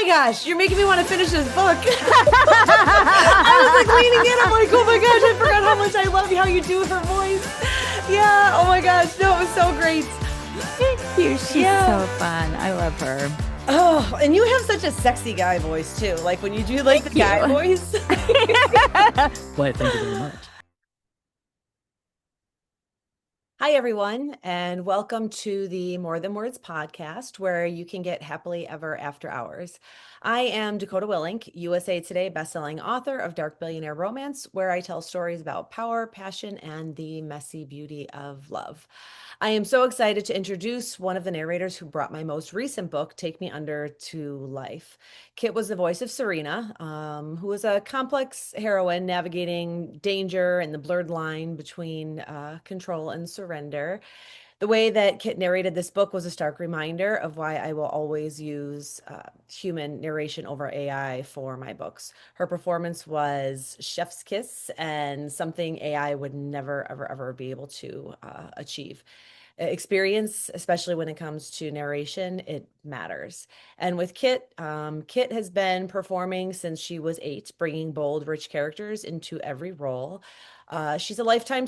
my gosh, you're making me want to finish this book. I was like leaning in. I'm like, oh my gosh, I forgot how much I love how you do her voice. Yeah. Oh my gosh. No, it was so great. Thank you. She's so fun. I love her. Oh, and you have such a sexy guy voice too. Like when you do like the guy voice. Well, thank you very much. Hi, everyone, and welcome to the More Than Words podcast, where you can get happily ever after hours. I am Dakota Willink, USA Today Bestselling Author of Dark Billionaire Romance, where I tell stories about power, passion, and the messy beauty of love. I am so excited to introduce one of the narrators who brought my most recent book, Take Me Under, to life. Kit was the voice of Serena, who was a complex heroine navigating danger and the blurred line between control and surrender. The way that Kit narrated this book was a stark reminder of why I will always use human narration over AI for my books. Her performance was chef's kiss and something AI would never, ever, ever be able to achieve. Experience, especially when it comes to narration, it matters. And with Kit, Kit has been performing since she was 8, bringing bold, rich characters into every role. She's a lifetime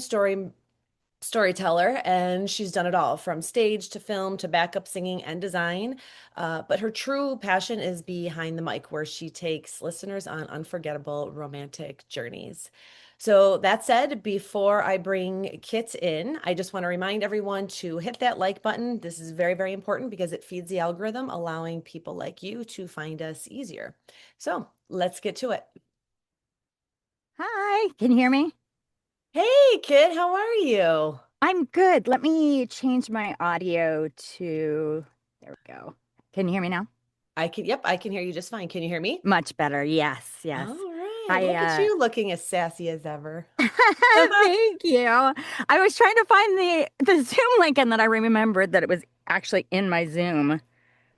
storyteller, and she's done it all from stage to film to backup singing and design. But her true passion is behind the mic, where she takes listeners on unforgettable romantic journeys. So that said, before I bring Kit in, I just want to remind everyone to hit that like button. This is very, very important because it feeds the algorithm, allowing people like you to find us easier. So let's get to it. Hi, can you hear me? Hey, Kit, how are you? I'm good. Let me change my audio to, there we go. Can you hear me now? Yep, I can hear you just fine. Can you hear me? Much better. Yes, All yes. right. I Look at you looking as sassy as ever. thank you. I was trying to find the Zoom link and then I remembered that it was actually in my Zoom.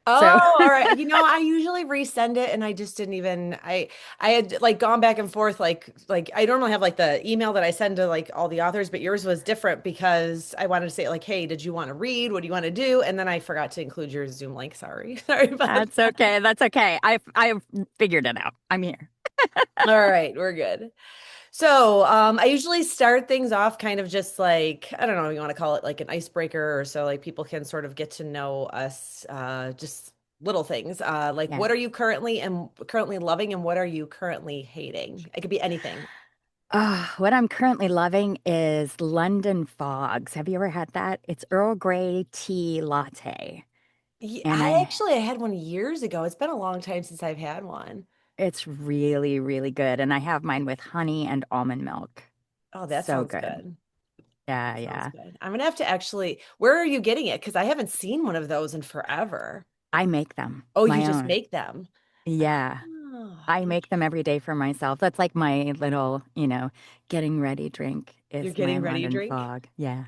So Oh, all right. I usually resend it and I just didn't even I had like gone back and forth like I normally have like the email that I send to like all the authors, but yours was different because I wanted to say like, "Hey, did you want to read? What do you want to do?" And then I forgot to include your Zoom link. Sorry. Sorry about that's okay. That's okay. I've figured it out. I'm here. that. All right, we're good. So, I usually start things off kind of just like, I don't know if you want to call it like an icebreaker or so like people can sort of get to know us, just little things. Like Yeah. what are you currently loving and what are you currently hating? It could be anything. What I'm currently loving is London Fogs. Have you ever had that? It's Earl Grey tea latte. Yeah, And I had one years ago. It's been a long time since I've had one. it's really, really good. And I have mine with honey and almond milk. Oh, that So sounds good. good. Yeah, That sounds yeah. good. I'm gonna have to actually, where are you getting it? Because I haven't seen one of those in forever. I make them Oh, you my just own. make them. Yeah. Oh, I make them every day for myself. That's like my little, getting ready drink you're is my getting ready to London drink? Fog. Yeah.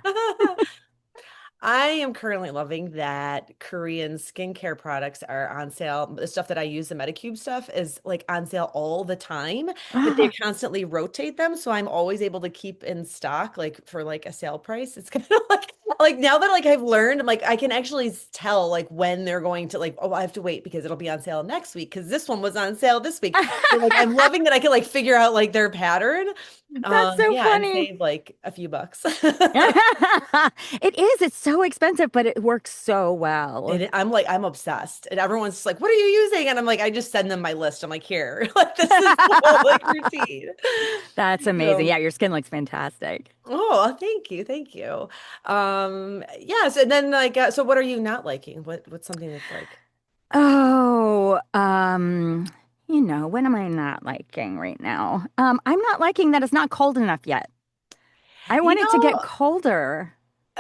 I am currently loving that Korean skincare products are on sale. The stuff that I use, the Medicube stuff, is like on sale all the time, but they constantly rotate them. So I'm always able to keep in stock like for like a sale price. It's kind of like now that like I've learned, I'm like I can actually tell like when they're going to like, oh, I have to wait because it'll be on sale next week because this one was on sale this week. So like I'm loving that I can like figure out like their pattern. That's so Yeah, and funny. save like a few bucks. It is. It's so expensive, but it works so well. I'm like, I'm obsessed. And everyone's just like, what are you using? And I'm like, I just send them my list. I'm like, here, like this is the whole like routine. That's amazing. So, Yeah, your skin looks fantastic. oh, thank you. Thank you. Yes. And then like, so what are you not liking? What's something that's like, Oh, what am I not liking right now? I'm not liking that it's not cold enough yet. I you want it to get know, colder.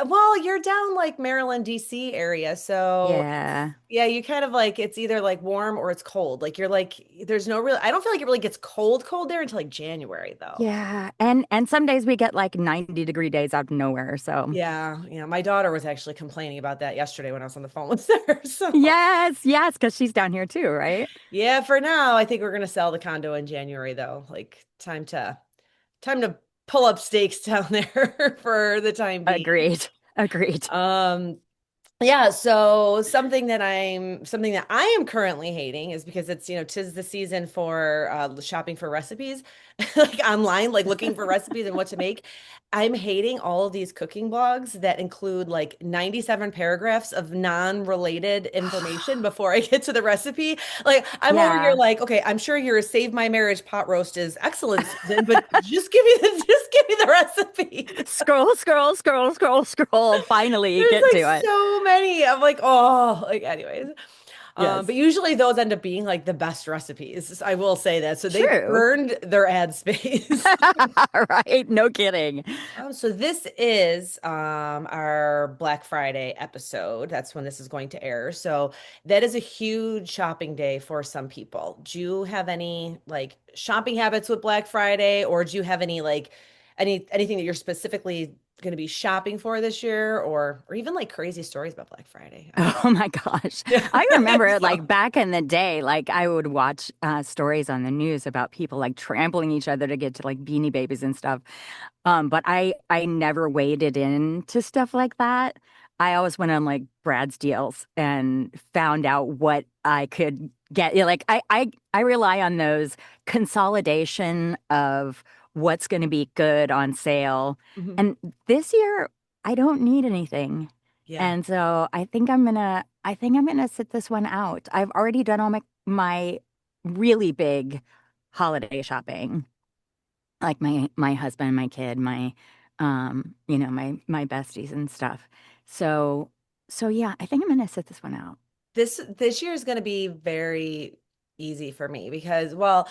well, you're down like Maryland, DC area. So Yeah. yeah, you kind of like, it's either like warm or it's cold. Like you're like, there's no real, I don't feel like it really gets cold there until like January though. Yeah. And some days we get like 90-degree days out of nowhere. So Yeah, my daughter was actually complaining about that yesterday when I was on the phone with her. So, yes, yes, because she's down here too, right? yeah, for now, I think we're gonna sell the condo in January though. Like time to pull up stakes down there for the time being. Agreed. Agreed. Um, Yeah, so something that I am currently hating is because it's, tis the season for shopping for recipes, like online, like looking for recipes and what to make. I'm hating all of these cooking blogs that include like 97 paragraphs of non-related information before I get to the recipe. Like I'm over here Yeah. like, okay, I'm sure your Save My Marriage pot roast is excellent, Susan, but just give me the just give me the recipe. Scroll, scroll, scroll, scroll, scroll. Finally There's get like to it. so many. I'm like, oh, like anyways. Yes. But usually those end up being like the best recipes. I will say that. So they've True. earned their ad space. Right? No kidding. So this is our Black Friday episode. That's when this is going to air. So that is a huge shopping day for some people. Do you have any like shopping habits with Black Friday, or do you have any like anything that you're specifically going to be shopping for this year, or even like crazy stories about Black Friday? I don't Oh my gosh. know. I remember So, like back in the day, like I would watch stories on the news about people like trampling each other to get to like Beanie Babies and stuff. But I never waded into stuff like that. I always went on like Brad's deals and found out what I could get. Yeah, like I rely on those consolidation of what's going to be good on sale. mhm. And this year I don't need anything. Yeah. And so I think I'm gonna sit this one out. I've already done all my really big holiday shopping, like my husband, my kid, my besties and stuff. So so yeah, I think I'm gonna sit this one out. This year is going to be very easy for me because, well,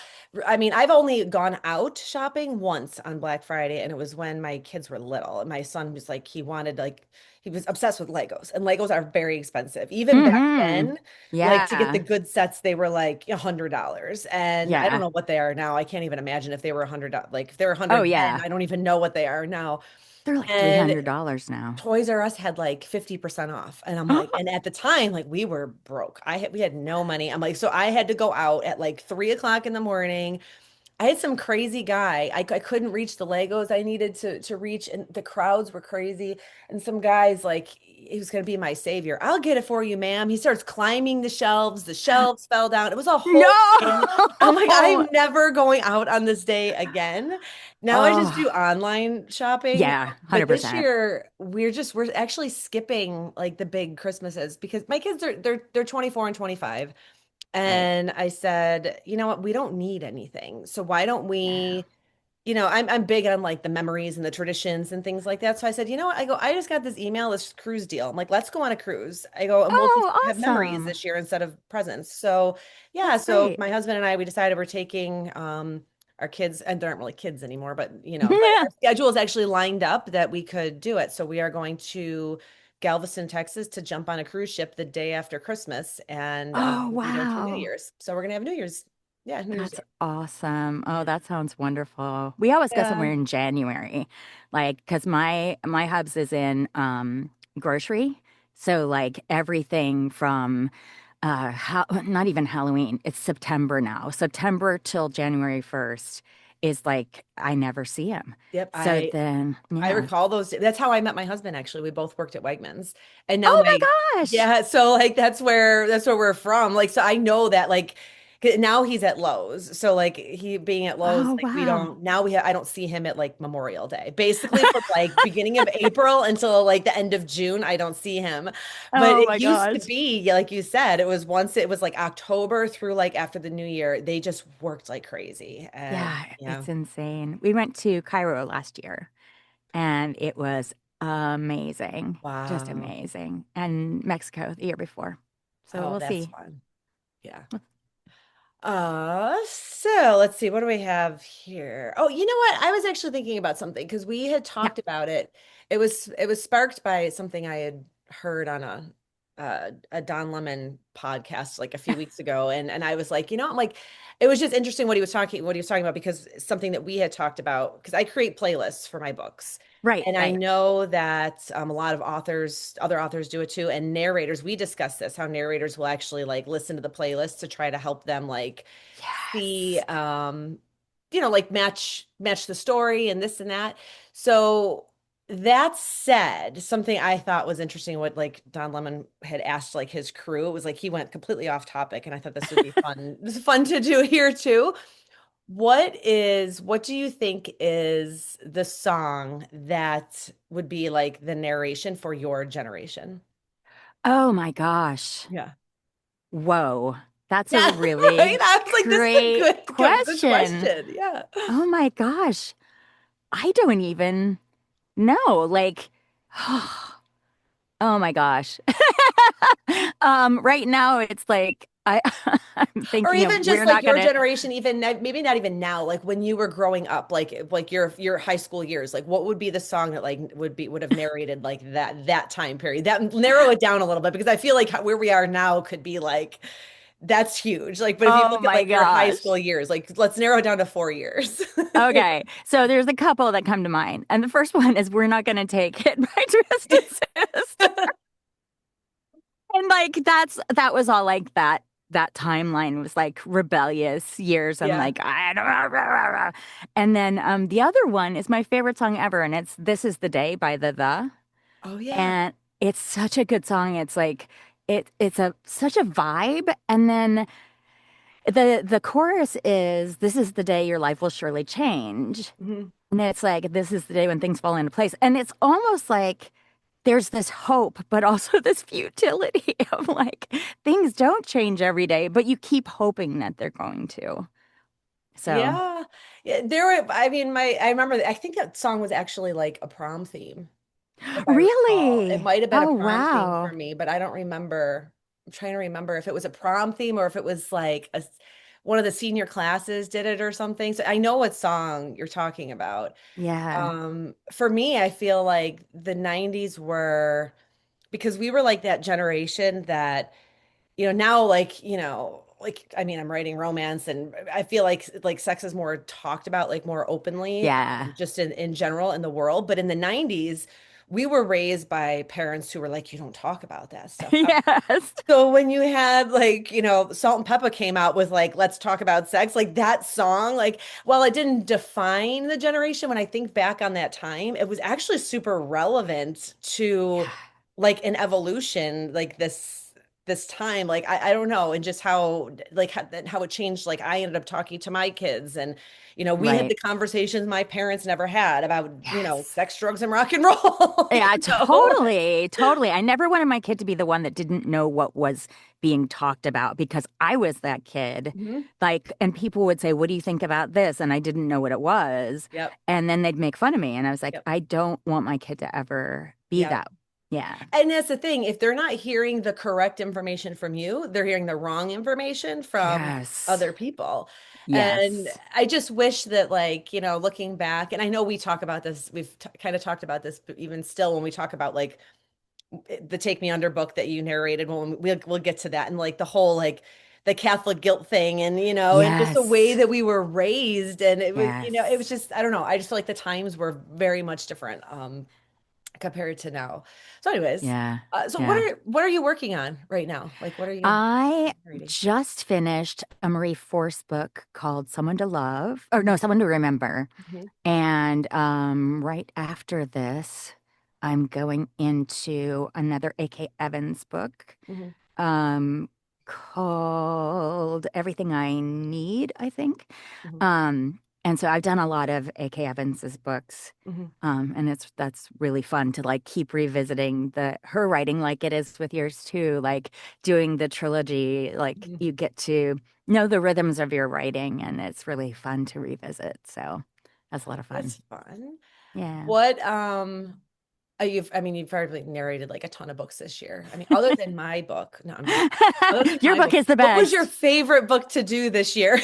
I mean, I've only gone out shopping once on Black Friday, and it was when my kids were little. And my son was like, he was obsessed with Legos, and Legos are very expensive. Even back Mm-hmm. then, like to get the Yeah. good sets, they were like $100, and I don't Yeah. know what they are now. I can't even imagine if they were $100. Like if they were 100 Oh then, yeah. I don't even know what they are now. They're like And $300 now. Toys R Us had like 50% off. And I'm like, and at the time, like we were broke. We had no money. I'm like, so I had to go out at like 3 o'clock in the morning. I had some crazy guy. I couldn't reach the Legos I needed to reach, and the crowds were crazy. And some guy's like, he was gonna be my savior. I'll get it for you, ma'am. He starts climbing the shelves. The shelves fell down. It was a whole thing. I'm like, No. I'm never going out on this day again. Now I just do Oh, online shopping. yeah, But this 100%. year we're actually skipping like the big Christmases because my kids are they're 24 and 25. Right. And I said, you know what? We don't need anything. So why don't Yeah. we, I'm big on like the memories and the traditions and things like that. So I said, you know what? I go, I just got this email, this cruise deal. I'm like, let's go on a cruise. I go, and we'll just Oh, have memories awesome. this year instead of presents. So yeah, That's so great. my husband and I, we decided we're taking our kids, and they aren't really kids anymore, but but our schedule is actually lined up that we could do it. So we are going to Galveston, Texas to jump on a cruise ship the day after Christmas, and Oh, we'll be there through New wow. Year's. So we're gonna have New Year's. Yeah, New Year's That's Day. awesome. Oh, that sounds wonderful. We always go Yeah. somewhere in January, like because my hubs is in grocery, so like everything from not even Halloween. It's September now. September till January 1st is like I never see him. Yep. So then, I yeah. recall those. That's how I met my husband, actually. We both worked at Wegmans. And now Oh my my gosh. yeah, so like that's where we're from. Like so I know that like now he's at Lowe's. So like he being at Lowe's, Oh like we wow. don't now I don't see him at like Memorial Day. Basically from like beginning of April until like the end of June, I don't see him. But Oh it my used to gosh. be, yeah, like you said, it was like October through like after the new year, they just worked like crazy. And Yeah, yeah. it's insane. We went to Cairo last year and it was amazing. Just Wow. amazing. And Mexico the year before. So Oh, we'll that's see. fun. Yeah. So let's see, what do we have here? Oh, you know what? I was actually thinking about something because we had Yeah, talked about it. It was sparked by something I had heard on a Don Lemon podcast like a few weeks ago. And I was like, I'm like, it was just interesting what he was talking about because it's something that we had talked about because I create playlists for my books. right, And I right. know that a lot of other authors do it too. And narrators, we discussed this, how narrators will actually like listen to the playlist to try to help them like see, Yes. like match the story and this and that. So That said, something I thought was interesting, what like Don Lemon had asked like his crew, it was like he went completely off topic, and I thought this would be fun. This is fun to do here too. What do you think is the song that would be like the narration for your generation? Oh my gosh. Yeah. Whoa. That's a Yeah, right. really I was like, this is a great good question. question. Yeah. Oh my gosh. I don't even know. Like, oh my gosh. Right now it's like I'm Or thinking of even just we're like not your gonna. generation, even maybe not even now, like when you were growing up, like your high school years, like what would be the song that like would have narrated like that time period? That narrow it down a little bit because I feel like where we are now could be like that's huge. Like, but if you Oh look at my like your high school gosh. years, like let's narrow it down to 4 years. Okay, so there's a couple that come to mind, and the first one is "We're Not Gonna Take It" by Twisted Sister. And like that was all like that timeline was like rebellious years. I'm Yeah. like, I don't. And then the other one is my favorite song ever, and it's "This Is the Day" by The. Oh yeah. And it's such a good song. It's like it's a such a vibe. And then the chorus is "This is the day your life will surely change." Mhm. And it's like this is the day when things fall into place. And it's almost like there's this hope, but also this futility of like things don't change every day, but you keep hoping that they're going to. So, Yeah. Yeah. There were, I mean, I remember, I think that song was actually like a prom theme, if I recall. It really? might have been a Oh, prom theme for wow. me, but I don't remember. I'm trying to remember if it was a prom theme or if it was like one of the senior classes did it or something. So I know what song you're talking about. Yeah. For me, I feel like the 90s were because we were like that generation that now like I mean I'm writing romance and I feel like sex is more talked about like more openly Yeah. just in general in the world, but in the 90s we were raised by parents who were like you don't talk about that stuff. Yes. So when you had like, Salt and Peppa came out with like let's talk about sex, like that song, like while it didn't define the generation, when I think back on that time, it was actually super relevant to like an evolution, like this time, like I don't know, and just how like how it changed. Like I ended up talking to my kids, and we had Right. the conversations my parents never had about Yes. sex, drugs, and rock and roll. Yeah, you know? totally, totally. I never wanted my kid to be the one that didn't know what was being talked about because I was that kid. Mhm. Like, and people would say, "What do you think about this?" And I didn't know what it was. Yep. And then they'd make fun of me. And I was like, Yep. I don't want my kid to ever be Yep. that. Yeah. And that's the thing. If they're not hearing the correct information from you, they're hearing the wrong information from Yes. other people. And Yes. I just wish that, like, looking back, and I know we talk about this, we've kind of talked about this, but even still, when we talk about like the Take Me Under book that you narrated, when we'll get to that, and like the whole like the Catholic guilt thing, and and just the way Yes. that we were raised, and it was Yes. just I don't know. I just feel like the times were very much different. Compared to now. So anyways, Yeah. so Yeah. what are you working on right now? Like what are you I reading? just finished a Marie Force book called Someone to Love, or no, Someone to Remember. Mhm, And right after this, I'm going into another A.K. Evans book mhm, um, called Everything I Need, I think. mhm, And so I've done a lot of A.K. Evans's books. mhm, And that's really fun to like keep revisiting the her writing like it is with yours too, like doing the trilogy, like mhm. you get to know the rhythms of your writing and it's really fun to revisit. So that's a lot of fun. That's fun. Yeah. What I mean you've probably narrated like a ton of books this year. I mean, other than my book. No, I'm just other than Your my book book. is the What was your best. favorite book to do this year?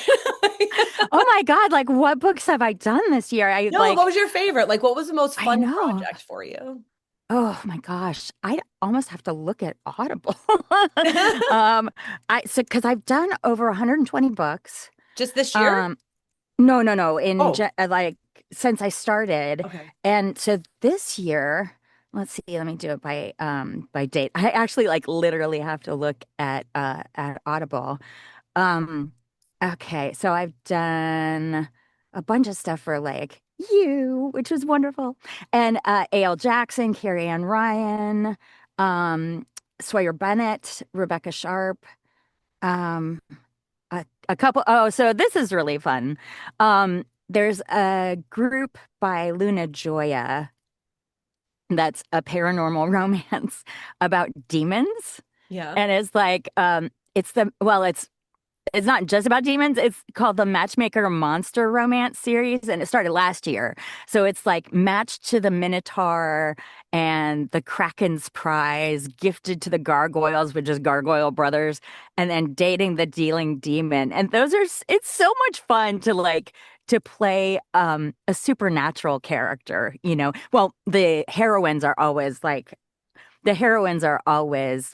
Oh my God, like what books have I done this year? No, what was your favorite? Like what was the most I fun know. project for you? Oh my gosh. I almost have to look at Audible. Um, so because I've done over 120 books. Just this year? Um, no, no, no. Oh, Like since I started, okay. and so this year, let's see. Let me do it by date. I actually like literally have to look at Audible. Um, okay, so I've done a bunch of stuff for like You, which was wonderful. And A.L. Jackson, Carrie Ann Ryan, um, Sawyer Bennett, Rebecca Sharp, um, a couple. Oh, so this is really fun. There's a group by Luna Joya that's a paranormal romance about demons. Yeah. And it's like, it's the, well, it's not just about demons. It's called the Matchmaker Monster Romance series, and it started last year. So it's like matched to the Minotaur and the Kraken's Prize, gifted to the Gargoyles, which is Gargoyle Brothers, and then dating the Dealing Demon. And those are, it's so much fun to like to play a supernatural character, you know. Well, the heroines are always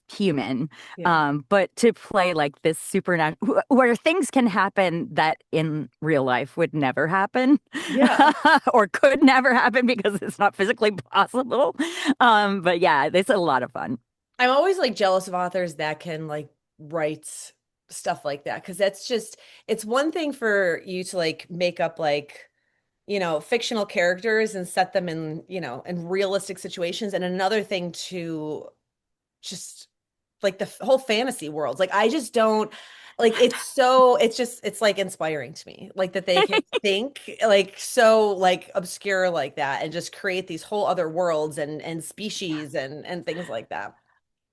human, Yeah. but to play like this supernatural where things can happen that in real life would never happen Yeah. or could never happen because it's not physically possible. But yeah, it's a lot of fun. I'm always like jealous of authors that can like write stuff like that because that's just it's one thing for you to like make up like fictional characters and set them in, in realistic situations and another thing to just like the whole fantasy world. Like I just don't like it's like inspiring to me like that they can think like so like obscure like that and just create these whole other worlds and species and things like that.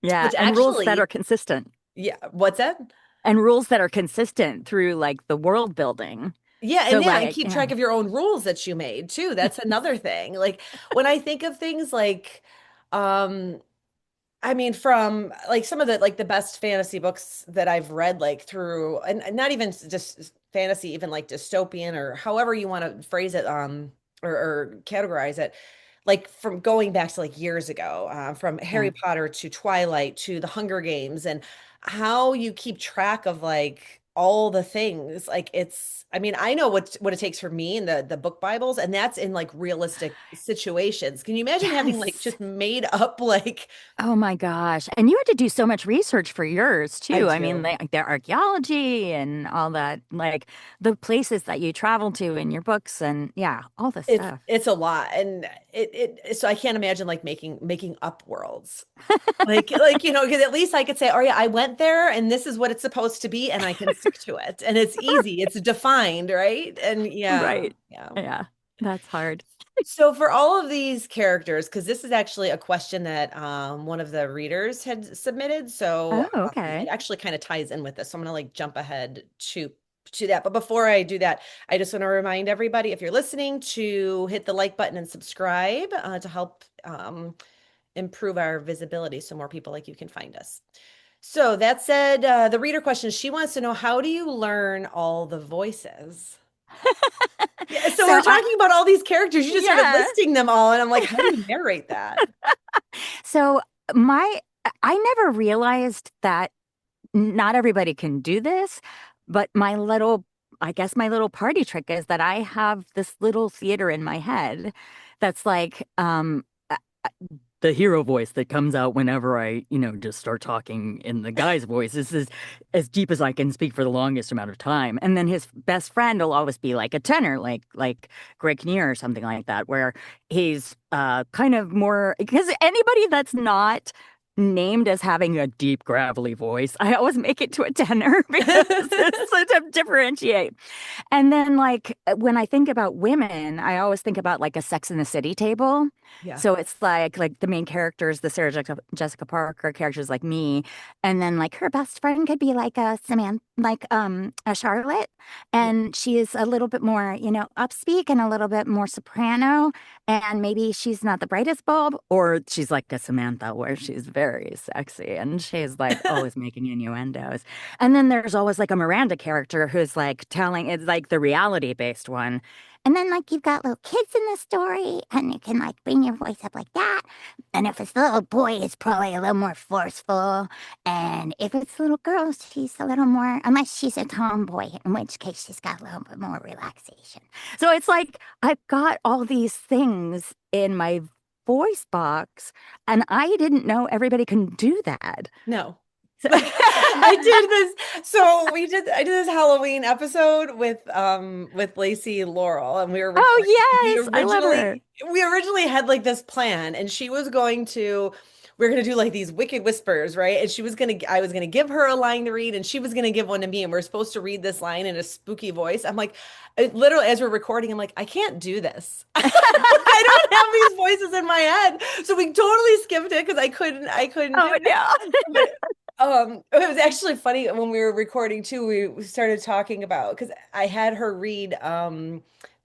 Yeah, Which and rules that actually, are consistent. yeah, what's that? And rules that are consistent through like the world building. Yeah, So and yeah, and like, keep yeah. track of your own rules that you made too. That's another thing. Like when I think of things like, um, I mean, from like some of the like the best fantasy books that I've read, like through, and not even just fantasy, even like dystopian or however you want to phrase it, or categorize it, like from going back to like years ago, from Yeah. Harry Potter to Twilight to the Hunger Games, and how you keep track of like all the things. Like it's, I mean, I know what it takes for me in the book Bibles, and that's in like realistic situations. Can you imagine having like Yes. just made up like Oh my gosh. And you had to do so much research for yours I too. I mean, do. like their archaeology and all that, like the places that you travel to in your books and yeah, all the It's stuff. it's a lot, and so I can't imagine like making up worlds. Like because at least I could say, oh yeah, I went there, and this is what it's supposed to be, and I can stick to it, and it's easy, it's defined, right? And yeah, Right. yeah. Yeah. That's hard. So for all of these characters, because this is actually a question that one of the readers had submitted, so Oh, okay. it actually kind of ties in with this. So I'm gonna like jump ahead to that. But before I do that, I just want to remind everybody, if you're listening, to hit the like button and subscribe to help improve our visibility so more people like you can find us. So that said, the reader question, she wants to know, how do you learn all the voices? Yeah, so we're So I, talking about all these characters. You just started yeah. listing them all, and I'm like, how do you narrate that? So my, I never realized that not everybody can do this, but I guess my little party trick is that I have this little theater in my head that's like, the hero voice that comes out whenever I, just start talking in the guy's voice. This is as deep as I can speak for the longest amount of time. And then his best friend will always be like a tenor, like Greg Kinnear or something like that, where he's kind of more because anybody that's not named as having a deep gravelly voice, I always make it to a tenor because it's so to differentiate. And then, like, when I think about women, I always think about like a Sex in the City table. Yeah. So it's like the main characters, the Jessica Parker characters, like me, and then like her best friend could be like a Samantha, like a Charlotte, Yeah. and she is a little bit more, upspeak and a little bit more soprano, and maybe she's not the brightest bulb, or she's like a Samantha where she's very sexy and she's like always making innuendos. And then there's always like a Miranda character who's like telling it's like the reality based one. And then like you've got little kids in the story and you can like bring your voice up like that. And if it's a little boy, it's probably a little more forceful. And if it's a little girl, she's a little more, unless she's a tomboy, in which case she's got a little bit more relaxation. So it's like I've got all these things in my voice box and I didn't know everybody can do that. No. I did this. So I did this Halloween episode with Lacey Laurel, and we were recording. Oh, yes, I love her. We originally had like this plan, and she was going to we are gonna do like these wicked whispers, right? And I was gonna give her a line to read, and she was gonna give one to me, and we're supposed to read this line in a spooky voice. I'm like, literally as we're recording, I'm like, I can't do this. I don't have these voices in my head. So we totally skipped it because I couldn't do Oh it. no. But it was actually funny when we were recording too. We started talking about because I had her read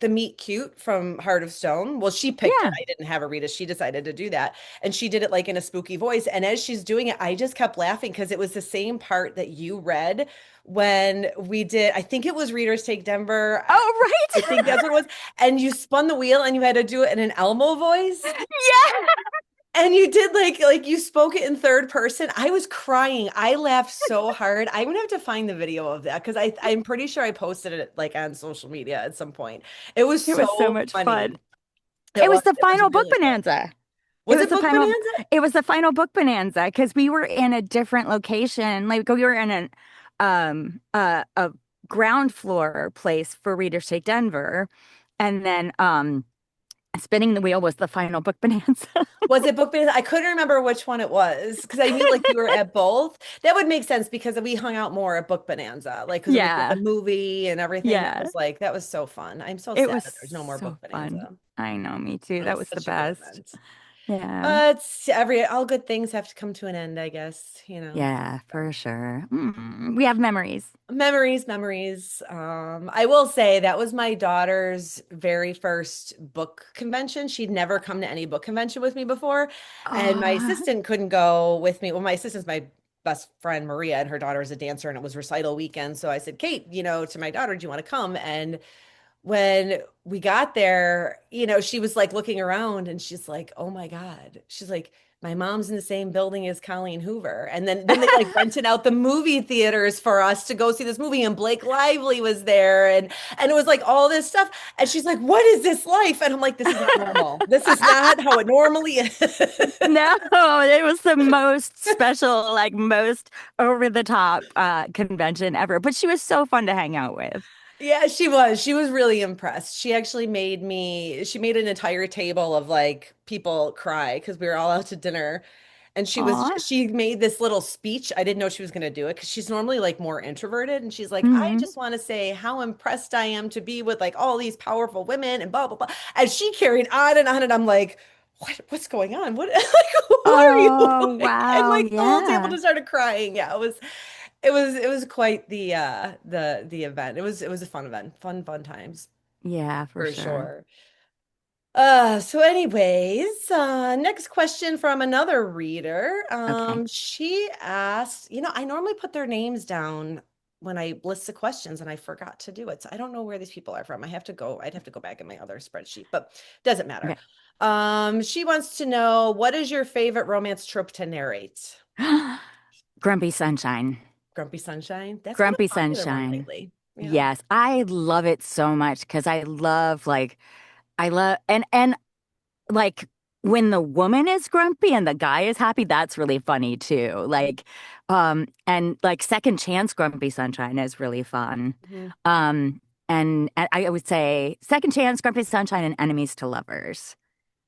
the Meet Cute from Heart of Stone. Well, she picked it. Yeah. I didn't have her read it. She decided to do that, and she did it like in a spooky voice. And as she's doing it, I just kept laughing because it was the same part that you read when we did. I think it was Readers Take Denver. Oh, I think right. that's what it was. And you spun the wheel and you had to do it in an Elmo voice. Yeah. And you did like you spoke it in third person. I was crying. I laughed so hard. I'm gonna have to find the video of that because I'm pretty sure I posted it like on social media at some point. It was It was so so much fun. funny. It It was was the it was final book really good. bonanza. Was it Book Bonanza? It was the final book bonanza because we were in a different location. Like we were in a ground floor place for Readers Take Denver. And then spinning the wheel was the final book bonanza. Was it Book Bonanza? I couldn't remember which one it was because I knew like you were at both. That would make sense because we hung out more at Book Bonanza, like because we did the Yeah. movie and everything. Yeah. That was so fun. I'm so It sad was that there's no more so Book fun. Bonanza. I know, me too. That That was was the such a good best. event. Yeah. It's all good things have to come to an end, I guess, you know. Yeah, for sure. We have memories. Memories, memories. I will say that was my daughter's very first book convention. She'd never come to any book convention with me before, and my Oh, assistant couldn't go with me. Well, my assistant's my best friend Maria, and her daughter is a dancer, and it was recital weekend. So I said, Kate, to my daughter, do you want to come? And when we got there, she was like looking around and she's like, "Oh my God." She's like, "My mom's in the same building as Colleen Hoover." And then they like rented out the movie theaters for us to go see this movie and Blake Lively was there and it was like all this stuff. And she's like, "What is this life?" And I'm like, "This is not normal. This is not how it normally is." no, it was the most special, like most over the top convention ever. But she was so fun to hang out with. Yeah, she was. She was really impressed. She made an entire table of like people cry because we were all out to dinner. And Aw. she made this little speech. I didn't know she was going to do it because she's normally like more introverted. And she's like, "I Hmm. just want to say how impressed I am to be with like all these powerful women and blah, blah, blah." And she carried on and on. And I'm like, what's going on? Like, who are you? Oh, And wow. like the whole table Yeah. just started crying. Yeah, it was quite the event. It was a fun event. Fun times Yeah, for for sure. sure. So anyways, next question from another reader. Okay. She asked, I normally put their names down when I list the questions and I forgot to do it. So I don't know where these people are from. I'd have to go back in my other spreadsheet, but doesn't matter. Okay. She wants to know, what is your favorite romance trope to narrate? Grumpy Sunshine. Grumpy Sunshine. That's been Grumpy a popular one Sunshine. lately. Yeah. Yes, I love it so much because I love and like when the woman is grumpy and the guy is happy, that's really funny too. And like Second Chance Grumpy Sunshine is really fun. Mhm. Um and I would say Second Chance Grumpy Sunshine and Enemies to Lovers.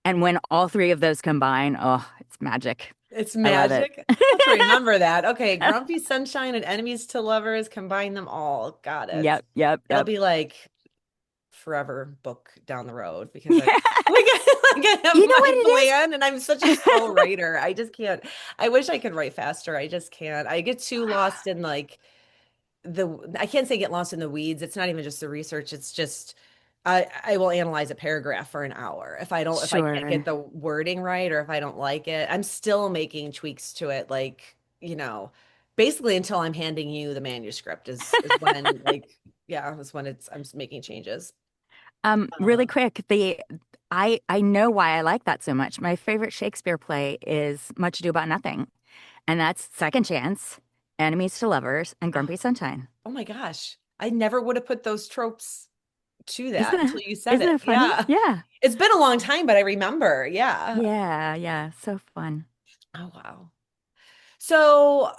And when all three of those combine, oh, it's magic. It's I love it. magic. I'll have to remember that. Okay, Grumpy Sunshine and Enemies to Lovers, combine them all. Got it. Yep, yep, It'll yep. be like forever book down the road because Yeah. I like, I have You know what my it is? plan and I'm such a slow writer. I just can't. I wish I could write faster. I just can't. I get too lost in like I can't say get lost in the weeds. It's not even just the research. It's just I will analyze a paragraph for an hour. If I can't get Sure. the wording right or if I don't like it, I'm still making tweaks to it like, basically until I'm handing you the manuscript is when like yeah, is when I'm making changes. Really Uh, quick, I know why I like that so much. My favorite Shakespeare play is Much Ado About Nothing, and that's Second Chance, Enemies to Lovers, and oh, Grumpy Sunshine. oh my gosh. I never would have put those tropes to that Isn't until it? you said Isn't it. it funny? Yeah. Yeah. It's been a long time, but I remember. Yeah. Yeah, yeah, so fun. Oh, wow. So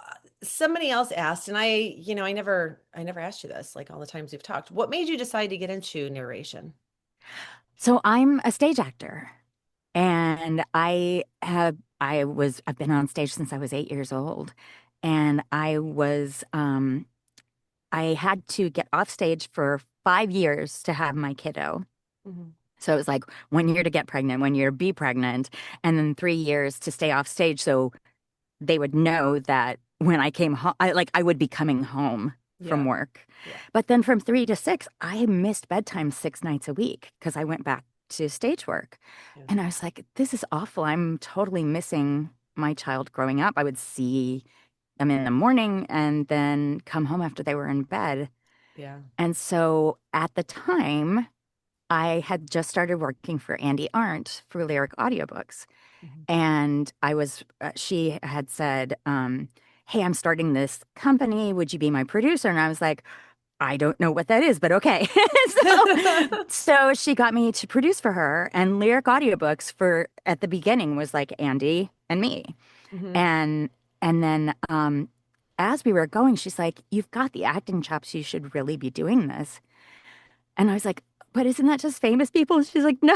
somebody else asked, and I never asked you this, like all the times we've talked. What made you decide to get into narration? So I'm a stage actor, and I've been on stage since I was 8 years old, and I had to get off stage for 5 years to have my kiddo. Mhm. So it was like 1 year to get pregnant, 1 year to be pregnant, and then 3 years to stay off stage. So they would know that when I came home, I would be coming home from Yeah, work. yeah, But then from 3 to 6, I missed bedtime 6 nights a week because I went back to stage work. yeah, And I was like, this is awful. I'm totally missing my child growing up. I would see them in the morning and then come home after they were in bed. yeah. And so at the time, I had just started working for Andy Arndt for Lyric Audiobooks. Mhm. And she had said, hey, I'm starting this company. Would you be my producer? And I was like, I don't know what that is, but okay. So she got me to produce for her, and Lyric Audiobooks for at the beginning was like Andy and me. Mhm. And and then as we were going, she's like, you've got the acting chops. You should really be doing this. And I was like, but isn't that just famous people? She's like, no.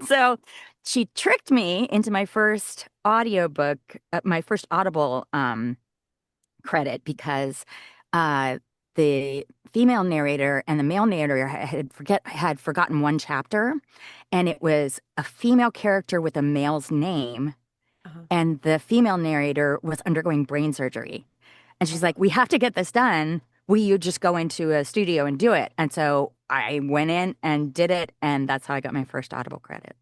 So she tricked me into my first audiobook, my first Audible credit because uh, the female narrator and the male narrator had forgotten one chapter, and it was a female character with a male's name, Uh-huh. and the female narrator was undergoing brain surgery. And she's like, Uh-huh. we have to get this done. Will you just go into a studio and do it? And so I went in and did it. And that's how I got my first Audible credit.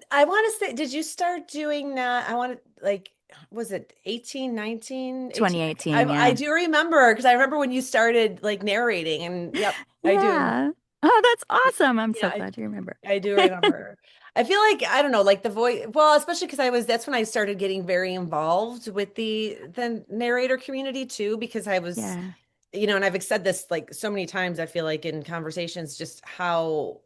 I want to say, did you start doing that? I want to like, was it 18, 19, 18? 2018, I yeah. do remember because I remember when you started like narrating and yep, I do. Yeah. Oh, that's awesome. I'm Yeah, so glad you remember. I do remember. I feel like I don't know, like the voice. Well, especially because that's when I started getting very involved with the narrator community too, because I was, Yeah. and I've said this like so many times. I feel like in conversations, just how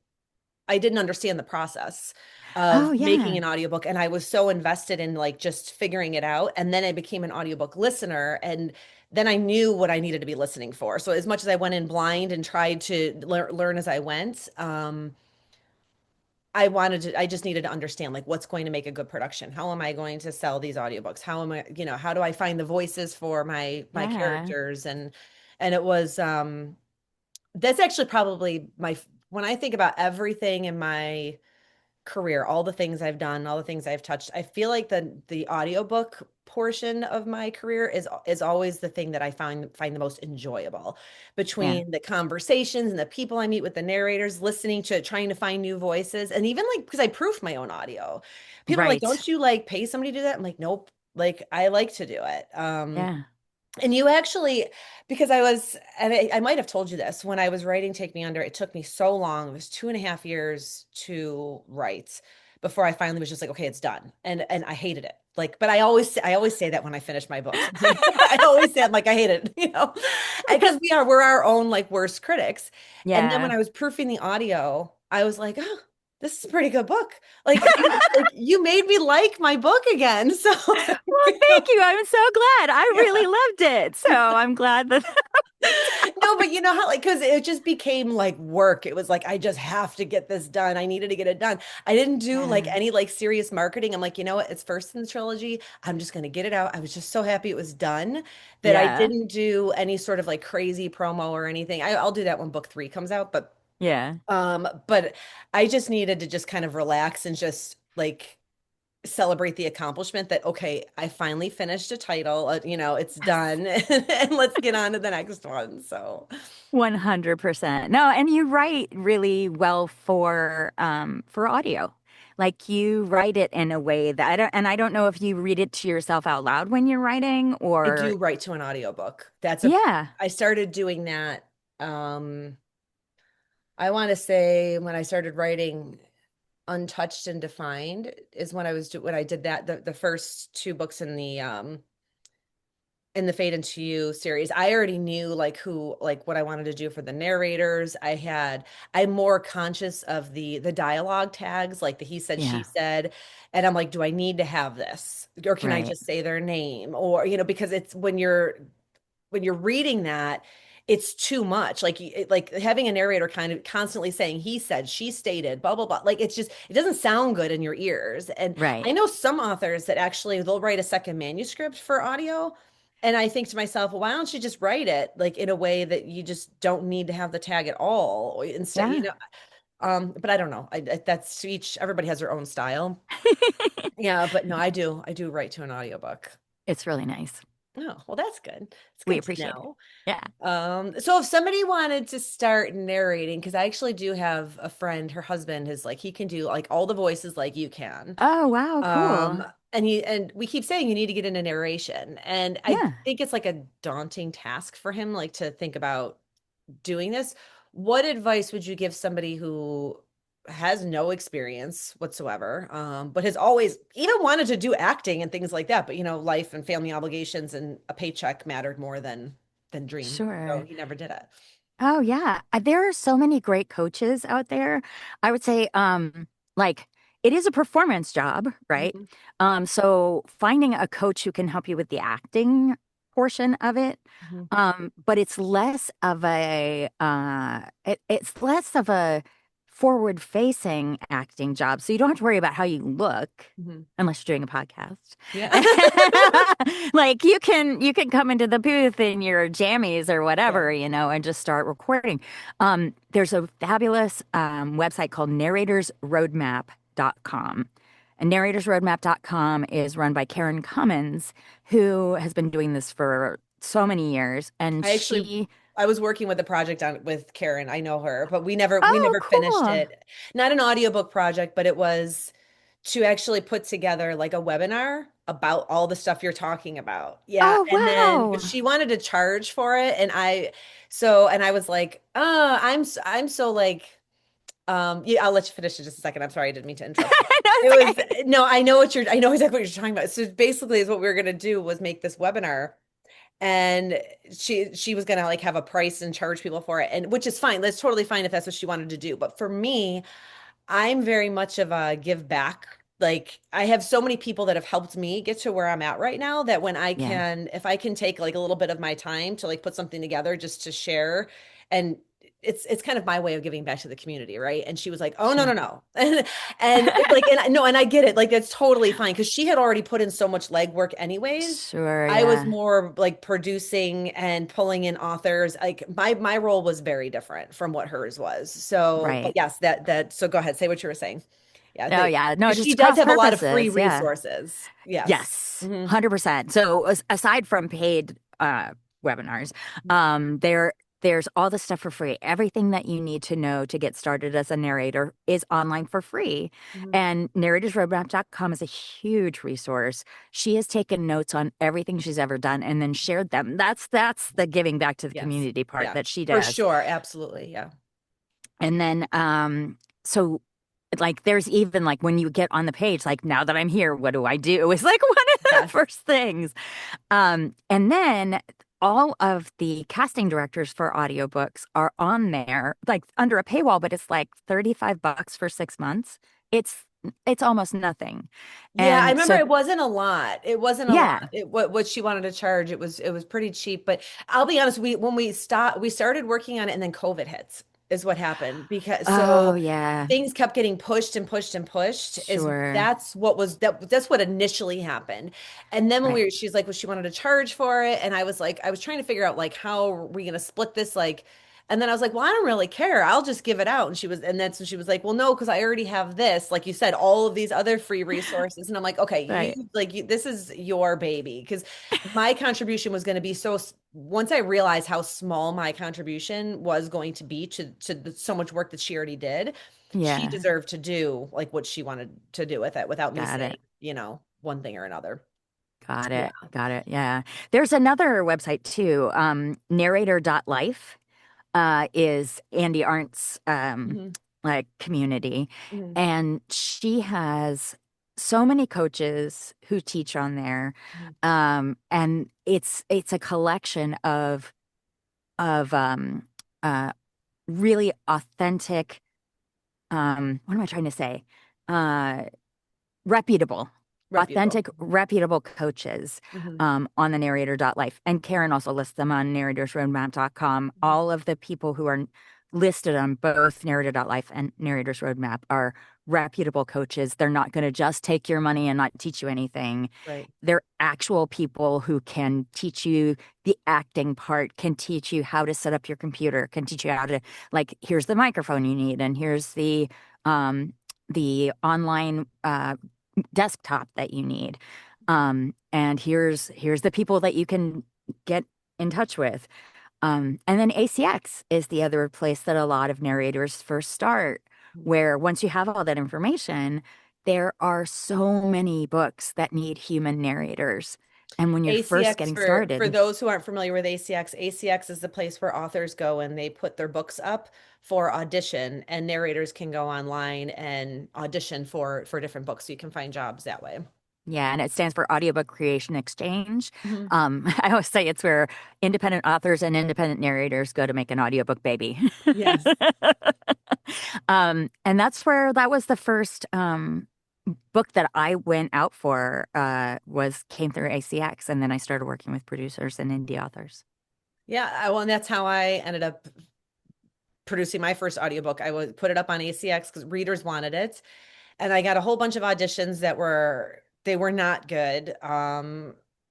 I didn't understand the process Oh, of making yeah. an audiobook, and I was so invested in like just figuring it out. And then I became an audiobook listener, and then I knew what I needed to be listening for. So as much as I went in blind and tried to learn as I went, I just needed to understand like what's going to make a good production. How am I going to sell these audiobooks? How do I find the voices for my Yeah. characters? And it was that's actually probably when I think about everything in my career, all the things I've done, all the things I've touched, I feel like the audiobook portion of my career is always the thing that I find the most enjoyable Yeah. between the conversations and the people I meet with the narrators, listening to trying to find new voices, and even like because I proof my own audio. People are like, Right. "Don't you like pay somebody to do that?" I'm like, "Nope." Like I like to do it. Yeah. And you actually, because I might have told you this when I was writing Take Me Under, it took me so long. It was 2.5 years to write before I finally was just like, okay, it's done. And I hated it. Like, but I always say that when I finish my books. I'm like, I always say I'm like, I hate it, because we're our own like worst critics. And then when Yeah. I was proofing the audio, I was like, oh, this is a pretty good book. Like you made me like my book again. So Well, thank you. I'm so glad. I yeah. really loved it. So I'm glad that. No, but you know how, like, because it just became like work. It was like, I just have to get this done. I needed to get it done. I didn't do like Yeah. any like serious marketing. I'm like, you know what? It's first in the trilogy. I'm just going to get it out. I was just so happy it was done that I Yeah. didn't do any sort of like crazy promo or anything. I'll do that when book three comes out. But I just needed to just kind of relax and just like celebrate the accomplishment that okay, I finally finished a title, it's Yes. done and let's get on to the next one. So 100%. No, and you write really well for audio. Like you write it in a way that I don't know if you read it to yourself out loud when you're writing I or do write to an audiobook. yeah. I started doing that. I want to say when I started writing Untouched and Defined is when when I did that, the first two books in the in the Fade Into You series, I already knew like who, like what I wanted to do for the narrators. I'm more conscious of the dialogue tags, like the he said, she Yeah, said. And I'm like, do I need to have this? Or can I right, just say their name? Or, because it's when you're reading that, it's too much. Like like having a narrator kind of constantly saying he said, she stated, blah blah blah. Like it doesn't sound good in your ears. And right. I know some authors that actually they'll write a second manuscript for audio. And I think to myself, well, why don't you just write it like in a way that you just don't need to have the tag at all? Instead, Yeah. but I don't know. That's each everybody has their own style. Yeah, but no, I do write to an audiobook. It's really nice. Oh, well, that's good. It's We good to appreciate it. know. Yeah. So if somebody wanted to start narrating, because I actually do have a friend, her husband is like he can do like all the voices like you can. Oh, wow, cool. And we keep saying you need to get into narration. And I Yeah, think it's like a daunting task for him, like to think about doing this. What advice would you give somebody who has no experience whatsoever, but has always even wanted to do acting and things like that, but life and family obligations and a paycheck mattered more than dream. So sure. he never did it. Oh yeah, there are so many great coaches out there. I would say like it is a performance job, right? Mhm, So finding a coach who can help you with the acting portion of it, mhm, but it's less of a it's less of a forward-facing acting job. So you don't have to worry about how you look mhm. unless you're doing a podcast. Yeah. Like you can come into the booth in your jammies or Yeah. whatever, and just start recording. There's a fabulous website called narratorsroadmap.com. And narratorsroadmap.com is run by Karen Cummins, who has been doing this for so many years. And I actually she, I was working with a project on with Karen. I know her, but we never oh, finished cool. it. Not an audiobook project, but it was to actually put together like a webinar about all the stuff you're talking about. Yeah. Oh, And then but wow. she wanted to charge for it and I was like, I'm so like yeah, I'll let you finish in just a second. I'm sorry, I didn't mean to interrupt you. No, It it's was okay. no, I know exactly what you're talking about. So basically is what we were gonna do was make this webinar and she was gonna like have a price and charge people for it, and which is fine. That's totally fine if that's what she wanted to do. But for me, I'm very much of a give back. Like I have so many people that have helped me get to where I'm at right now that Yeah, if I can take like a little bit of my time to like put something together just to share, and it's kind of my way of giving back to the community, right? And she was like, "Oh no, no, sure. no," and it's like, no, and I get it, like that's totally fine because she had already put in so much legwork anyways. Sure, I was yeah. more like producing and pulling in authors. Like my role was very different from what hers was. So, but Right. yes, so go ahead, say what you were saying. Yeah, Oh, yeah. No, because she just does cross have a lot of free purposes. Yeah. resources. Yes. Yes, Hmm. 100%. So aside from paid webinars, Hmm. there's all the stuff for free. Everything that you need to know to get started as a narrator is online for free. Hmm. And narratorsroadmap.com is a huge resource. She has taken notes on everything she's ever done and then shared them. That's the giving back to the Yes. community part Yeah, that she for does. sure. Absolutely. Yeah. And then so like there's even like when you get on the page, like now that I'm here, what do I do? Is like one of the Yes. first things. And then all of the casting directors for audiobooks are on there, like under a paywall, but it's like $35 for 6 months. It's it's almost nothing. Yeah, I And remember so it wasn't a lot. It wasn't a lot. yeah. What she wanted to charge, it was pretty cheap. But I'll be honest, we started working on it and then COVID hits is what happened because Oh so yeah. things kept getting pushed and pushed and pushed is Sure. that's what initially happened. And then Right. she's like, well, she wanted to charge for it. And I was like, I was trying to figure out like how are we gonna split this like and then I was like, well, I don't really care. I'll just give it out. And that's when she was like, well, no, because I already have this, like you said, all of these other free resources. And I'm like, okay, Right. this is your baby. Because my contribution was going to be once I realized how small my contribution was going to be so much work that she already did, she Yeah. deserved to do like what she wanted to do with it without me Got saying, it. one thing or another. Got Yeah. it. Got it. Yeah. There's another website too, narrator.life. Is Andy Arndt's Hmm. like community, Hmm. and she has so many coaches who teach on there. Mhm. And it's a collection of uh really authentic, what am I trying to say? Uh reputable, Reputable. authentic, reputable coaches Hmm. on the narrator.life. And Karen also lists them on narratorsroadmap.com. Hmm. All of the people who are listed on both narrator.life and narrators roadmap are reputable coaches. They're not going to just take your money and not teach you anything. Right. They're actual people who can teach you the acting part, can teach you how to set up your computer, can teach you how to, like, here's the microphone you need, and here's the online desktop that you need. And here's the people that you can get in touch with. And then ACX is the other place that a lot of narrators first start, Mhm. where once you have all that information, there are so many books that need human narrators. And when you're first ACX, getting for started, those who aren't familiar with ACX, ACX is the place where authors go and they put their books up for audition, and narrators can go online and audition for different books. So you can find jobs that way. yeah, and it stands for Audiobook Creation Exchange. Mhm. I always say it's where independent authors and independent narrators go to make an audiobook baby. Yes. And that's where that was the first book that I went out for was came through ACX, and then I started working with producers and indie authors. Yeah, well, and that's how I ended up producing my first audiobook. I would put it up on ACX because readers wanted it. And I got a whole bunch of auditions that were not good.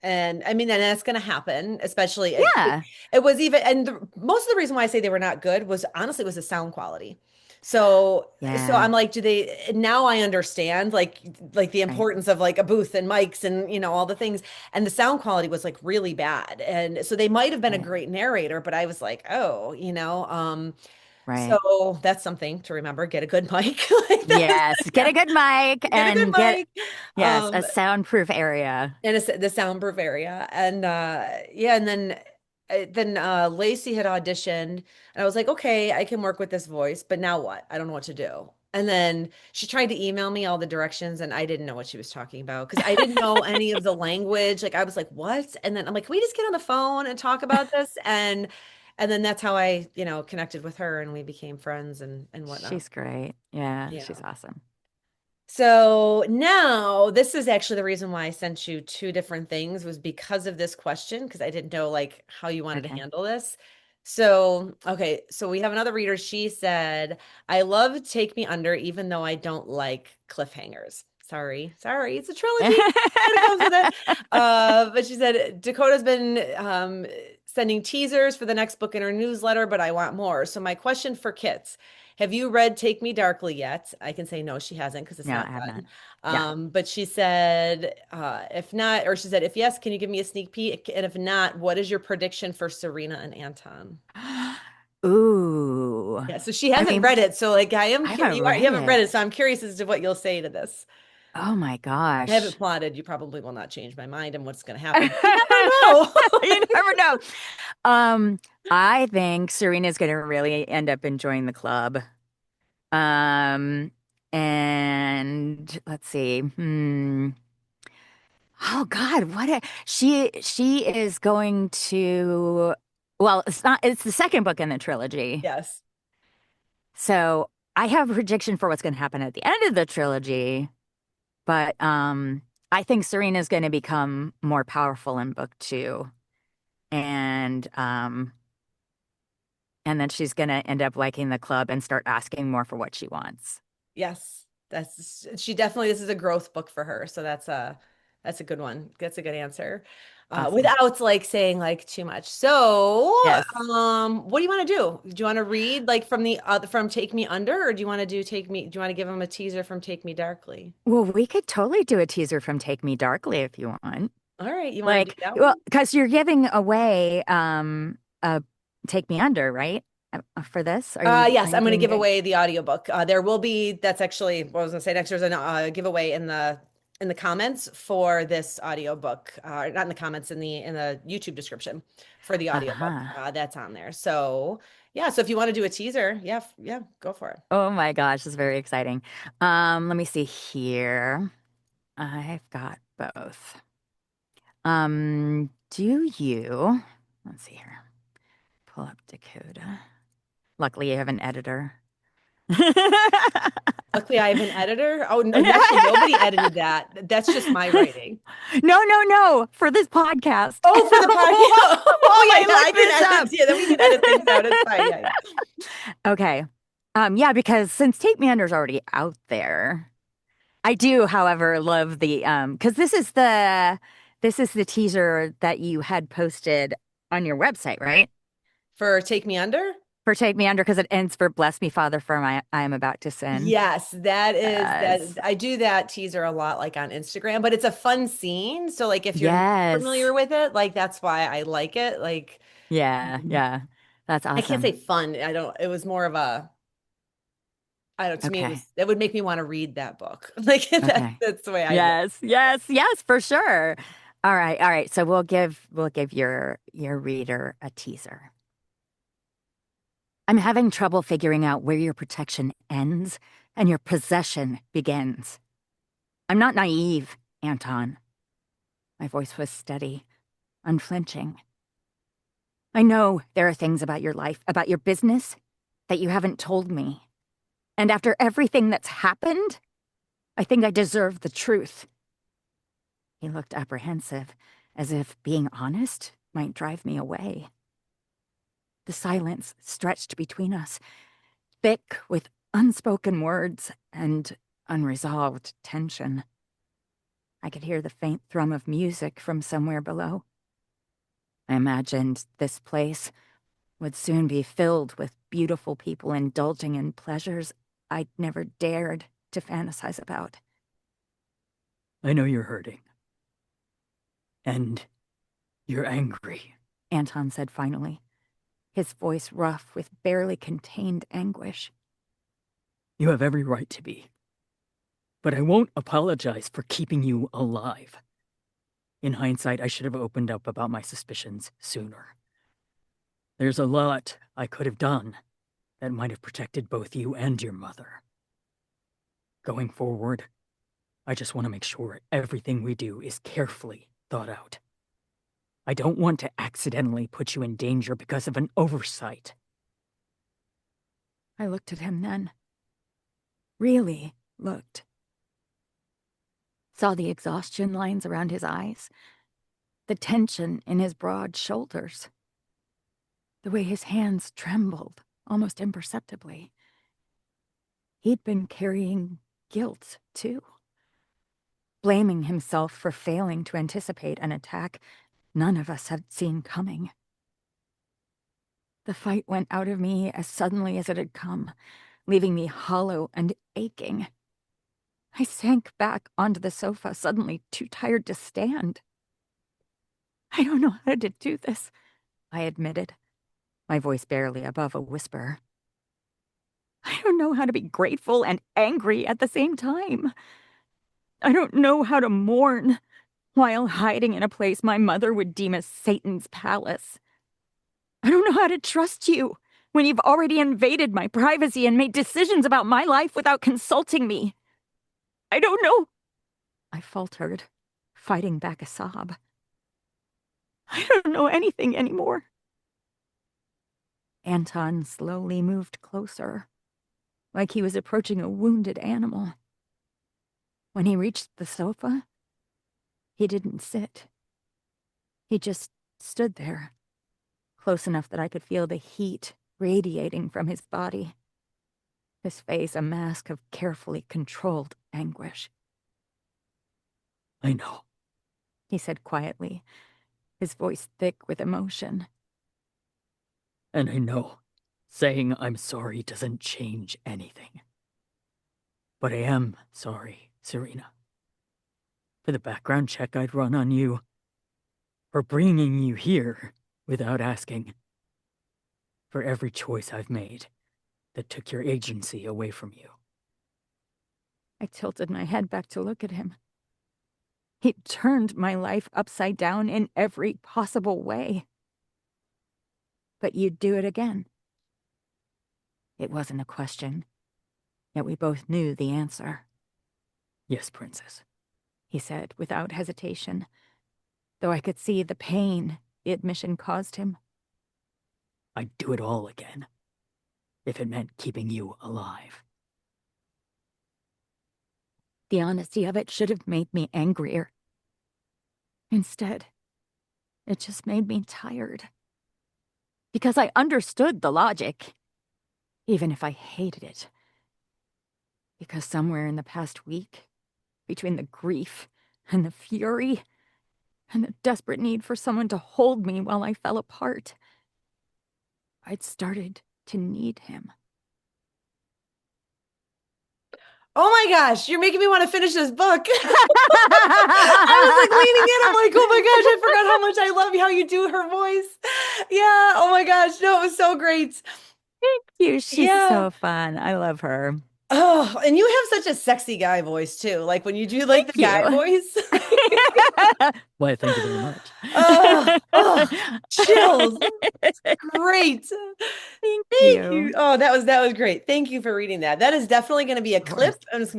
And I mean, and that's going to happen, especially Yeah, it was even, and most of the reason why I say they were not good was honestly was the sound quality. So yeah, I'm like, do they, now I understand like the right, importance of like a booth and mics and all the things. And the sound quality was like really bad. And so they might have been a right, great narrator, but I was like, oh, right. so that's something to remember. Get a good mic. Like Yes, get a good mic get a good and get, mic. yes, a Um, soundproof area. in the soundproof area. And yeah, and then Lacey had auditioned and I was like, okay, I can work with this voice, but now what? I don't know what to do. And then she tried to email me all the directions and I didn't know what she was talking about because I didn't know any of the language. Like I was like, what? And then I'm like, can we just get on the phone and talk about this? And then that's how I, connected with her and we became friends and whatnot. She's great. Yeah, she's Yeah. awesome. So now this is actually the reason why I sent you two different things was because of this question, because I didn't know like how you wanted to Okay. handle this. So, okay, so we have another reader. She said, I love Take Me Under, even though I don't like cliffhangers. Sorry, it's a trilogy. Kind of comes with it. But she said, Dakota's been sending teasers for the next book in her newsletter, but I want more. So my question for Kits. Have you read Take Me Darkly yet? I can say no, she hasn't because it's No, not I have not. done. Yeah. But she said, if not, or she said, if yes, can you give me a sneak peek? And if not, what is your prediction for Serena and Anton? Ooh. Yeah, so she I hasn't mean, read it. So like I am I haven't you read haven't read it. it, so I'm curious as to what you'll say to this. Oh my I haven't gosh. plotted. You probably will not change my mind and what's going to happen. You never know. You never know. Um, I think Serena's gonna really end up enjoying the club. Um, and let's see. Oh God, she is going to, well, it's the second book in the trilogy. Yes. So I have a prediction for what's gonna happen at the end of the trilogy, but I think Serena's gonna become more powerful in book two. And and then she's gonna end up liking the club and start asking more for what she wants. Yes, she definitely this is a growth book for her. So that's a good one. That's a good answer. Awesome. Without like saying like too much. So, Yes. what do you want to do? Do you want to read like from Take Me Under, or do you want to give them a teaser from Take Me Darkly? Well, we could totally do a teaser from Take Me Darkly if you want. All right, you want to do Like, that well, one? because you're giving away Take Me Under, right? For this? Are Yes, you I'm going to doing give it? away the audiobook. There will be that's actually what I was going to say next. There's a giveaway in the comments for this audiobook. Not in the comments in the YouTube description for the audiobook. Uh-huh. That's on there. So yeah, so if you want to do a teaser, yeah, yeah, go for it. Oh my gosh, it's very exciting. Let me see here. I've got both. Do you, let's see here, pull up Dakota. Luckily, you have an editor. Luckily, I have an editor. Oh, no, actually, nobody edited that. That's just my writing. No, no, no, for this podcast. Oh, for the podcast. While Oh, yeah, I yeah, I look can this edit. up. Yeah, then we can edit things out. It's fine. Yeah, yeah. Okay. Yeah, because since Take Me Under's already out there, I do, however, love the because this is the teaser that you had posted on your website, right? For Take Me Under? For Take Me Under, because it ends for Bless Me, Father, for I am about to sin. Yes, that is that. Yes. I do that teaser a lot, like on Instagram, but it's a fun scene. So, like, if you're not Yes. familiar with it, like, that's why I like it. Like, Yeah, um, yeah. That's I can't say awesome. fun. I don't, it was more of a, I don't, to me, Okay. it would make me want to read that book. Like, Okay. that's the way I look. Yes, yes, yes, for sure. All right, all right. So we'll give your reader a teaser. I'm having trouble figuring out where your protection ends and your possession begins. I'm not naive, Anton. My voice was steady, unflinching. I know there are things about your life, about your business, that you haven't told me. And after everything that's happened, I think I deserve the truth. He looked apprehensive, as if being honest might drive me away. The silence stretched between us, thick with unspoken words and unresolved tension. I could hear the faint thrum of music from somewhere below. I imagined this place would soon be filled with beautiful people indulging in pleasures I'd never dared to fantasize about. I know you're hurting. And you're angry, Anton said finally, his voice rough with barely contained anguish. You have every right to be. But I won't apologize for keeping you alive. In hindsight, I should have opened up about my suspicions sooner. There's a lot I could have done that might have protected both you and your mother. Going forward, I just want to make sure everything we do is carefully thought out. I don't want to accidentally put you in danger because of an oversight. I looked at him then. Really looked. Saw the exhaustion lines around his eyes, the tension in his broad shoulders, the way his hands trembled, almost imperceptibly. He'd been carrying guilt, too, blaming himself for failing to anticipate an attack none of us had seen coming. The fight went out of me as suddenly as it had come, leaving me hollow and aching. I sank back onto the sofa, suddenly too tired to stand. I don't know how to do this, I admitted, my voice barely above a whisper. I don't know how to be grateful and angry at the same time. I don't know how to mourn while hiding in a place my mother would deem as Satan's palace. I don't know how to trust you when you've already invaded my privacy and made decisions about my life without consulting me. I don't know, I faltered, fighting back a sob. I don't know anything anymore. Anton slowly moved closer, like he was approaching a wounded animal. When he reached the sofa, he didn't sit. He just stood there, close enough that I could feel the heat radiating from his body, his face a mask of carefully controlled anguish. I know, he said quietly, his voice thick with emotion. And I know saying I'm sorry doesn't change anything. But I am sorry, Serena, for the background check I'd run on you, for bringing you here without asking, for every choice I've made that took your agency away from you. I tilted my head back to look at him. He turned my life upside down in every possible way. But you'd do it again. It wasn't a question, yet we both knew the answer. Yes, Princess, he said without hesitation, though I could see the pain the admission caused him. I'd do it all again, if it meant keeping you alive. The honesty of it should have made me angrier. Instead, it just made me tired. Because I understood the logic, even if I hated it. Because somewhere in the past week, between the grief and the fury and the desperate need for someone to hold me while I fell apart, I'd started to need him. Oh my gosh, you're making me want to finish this book. I was like leaning in. I'm like, oh my gosh, I forgot how much I love how you do her voice. Yeah. Oh my gosh. No, it was so great. Thank you. She's Yeah. so fun. I love her. Oh, and you have such a sexy guy voice too. Like when you do like the Thank guy you. voice. Why, thank you very much. Oh, oh, chills. Great. Thank Thank you. you. Oh, that was great. Thank you for reading that. That is definitely going to be a Of course. clip, and this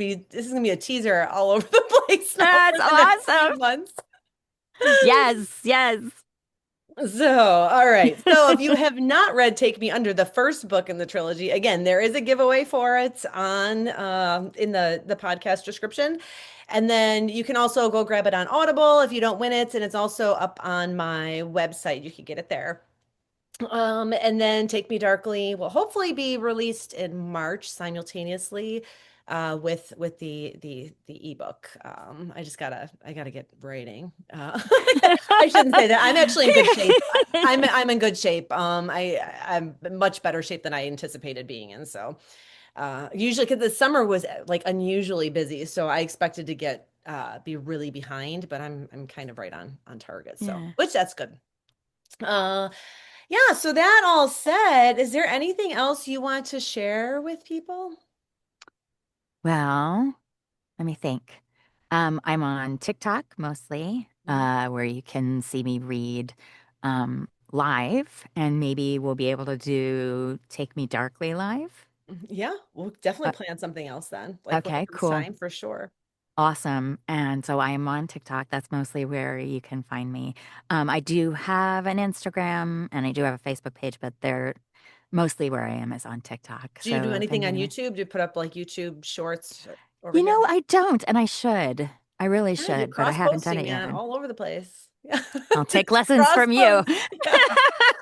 is going to be a teaser all over the place now That's for the next few awesome. months. Yes, yes. So, all right. So, if you have not read Take Me Under, the first book in the trilogy, again, there is a giveaway for it on in the podcast description. And then you can also go grab it on Audible if you don't win it, and it's also up on my website. You can get it there. And then Take Me Darkly will hopefully be released in March simultaneously with the ebook. I gotta get writing. I shouldn't say that. I'm actually in good shape. I'm in good shape. I'm in much better shape than I anticipated being in. So usually because the summer was like unusually busy, so I expected to get be really behind, but I'm kind of right on target. So Yeah. which that's good. Uh, yeah, so that all said, is there anything else you want to share with people? Well, let me think. I'm on TikTok mostly, Mhm. where you can see me read live, and maybe we'll be able to do Take Me Darkly live. Yeah, we'll definitely Uh, plan something else then, like okay, whenever it's cool. time for sure. Awesome. And so I am on TikTok. That's mostly where you can find me. I do have an Instagram and I do have a Facebook page, but they're mostly where I am is on TikTok. Do you do So if anything on anybody, YouTube? Do you put up like YouTube shorts over here? I don't, and I should. I really Yeah, do should, but I haven't done cross-posting, it man, yet. all over the place. Yeah. I'll take lessons from you. Cross-post. Yeah.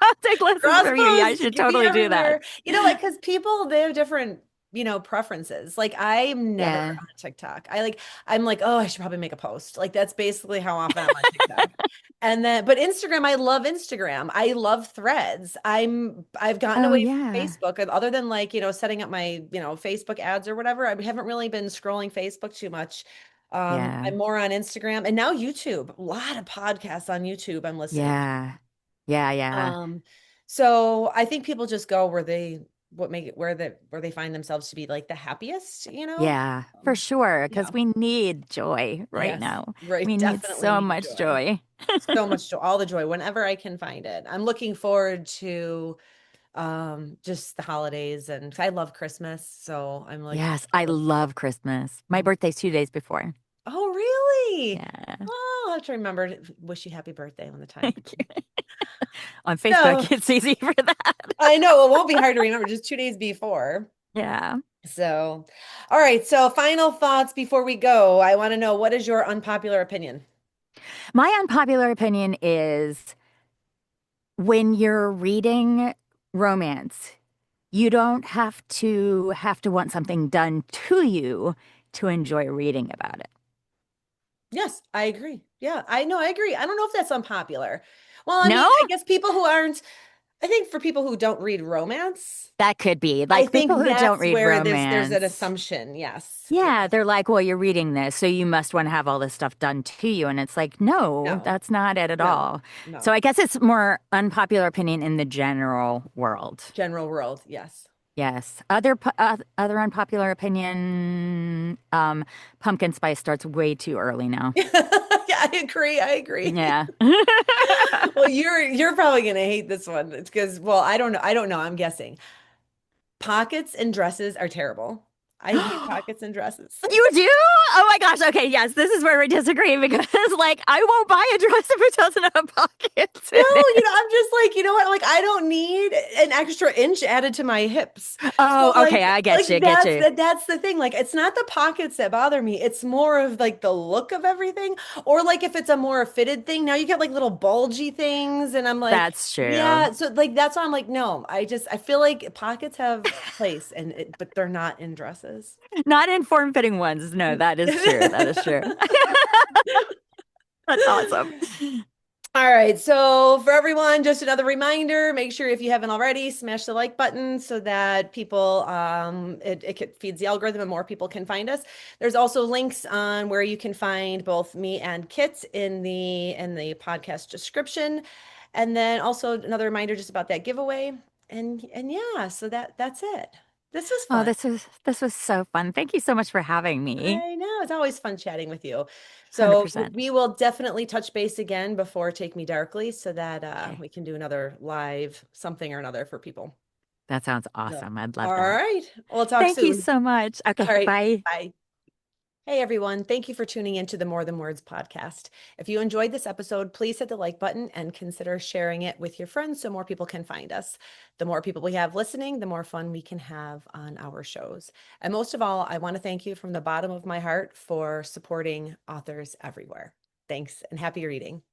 I'll take lessons Cross from you. Yeah, I post, should get me totally do that. everywhere. Like because people they have different, preferences. Like I'm never Yeah. on TikTok. I'm like, oh, I should probably make a post. Like that's basically how often I'm on TikTok. And then but Instagram, I love Instagram. I love threads. I've gotten Oh, away from yeah. Facebook and other than like, setting up my, Facebook ads or whatever. I haven't really been scrolling Facebook too much. Yeah. I'm more on Instagram and now YouTube. A lot of podcasts on YouTube I'm listening. Yeah. Yeah. Yeah. Um, so I think people just go where they what make it where they find themselves to be like the happiest, you know? Yeah, for sure. Yeah. Because we need joy right Yes. now. Right. We need Definitely so need much joy. joy. So much joy, all the joy whenever I can find it. I'm looking forward to just the holidays and I love Christmas, so I'm looking Yes, I forward. love Christmas. My Mhm. birthday's 2 days before. Oh, really? Yeah. Oh, I'll have to remember to wish you happy birthday when the time Thank comes. you. On So Facebook, it's easy for that. I know it won't be hard to remember just 2 days before. Yeah. So, all right. So, final thoughts before we go. I want to know what is your unpopular opinion? My unpopular opinion is when you're reading romance, you don't have to want something done to you to enjoy reading about it. Yes, I agree. Yeah, I know. I agree. I don't know if that's unpopular. Well, I mean, No? I guess people who aren't, I think for people who don't read romance, That could be. I Like people think who don't that's read where there's an romance. assumption. Yes. Yeah. Yeah, they're like, well, you're reading this, so you must want to have all this stuff done to you. And it's like, no, No, that's not it at no, all. So no. I guess it's more unpopular opinion in the general world. General world. Yes. Yes. Other unpopular opinion, pumpkin spice starts way too early now. Yeah, I agree. I agree. Yeah. Well, you're probably gonna hate this one. It's because, well, I don't know. I don't know. I'm guessing. Pockets and dresses are terrible. I hate pockets and dresses. You do? Oh my gosh. Okay, yes, this is where we disagree because like I won't buy a dress if it doesn't have pockets No, in it. I'm just like, you know what? Like, I don't need an extra inch added to my hips. So Oh, okay, I get you, get you. that's the thing. Like, it's not the pockets that bother me. It's more of like the look of everything. Or like if it's a more fitted thing, now you get like little bulgy things, and I'm like, That's true. yeah. So like that's why I'm like, no, I feel like pockets have a place but they're not in dresses. Not in form-fitting ones. No, that is true. That is true. That's awesome. All right, so for everyone, just another reminder, make sure if you haven't already, smash the like button so that people, it feeds the algorithm and more people can find us. There's also links on where you can find both me and Kit in the podcast description. And then also another reminder just about that giveaway. And yeah, so that's it. This was Oh, fun. this was so fun. Thank you so much for having me. I know. It's always fun chatting with you. So 100%. we will definitely touch base again before Take Me Darkly so that Okay. we can do another live something or another for people. That sounds So, awesome. I'd love all that. right. We'll talk Thank you soon. so much. Okay, All right. bye. Bye. Hey everyone, thank you for tuning into the More Than Words podcast. If you enjoyed this episode, please hit the like button and consider sharing it with your friends so more people can find us. The more people we have listening, the more fun we can have on our shows. And most of all, I want to thank you from the bottom of my heart for supporting authors everywhere. Thanks and happy reading.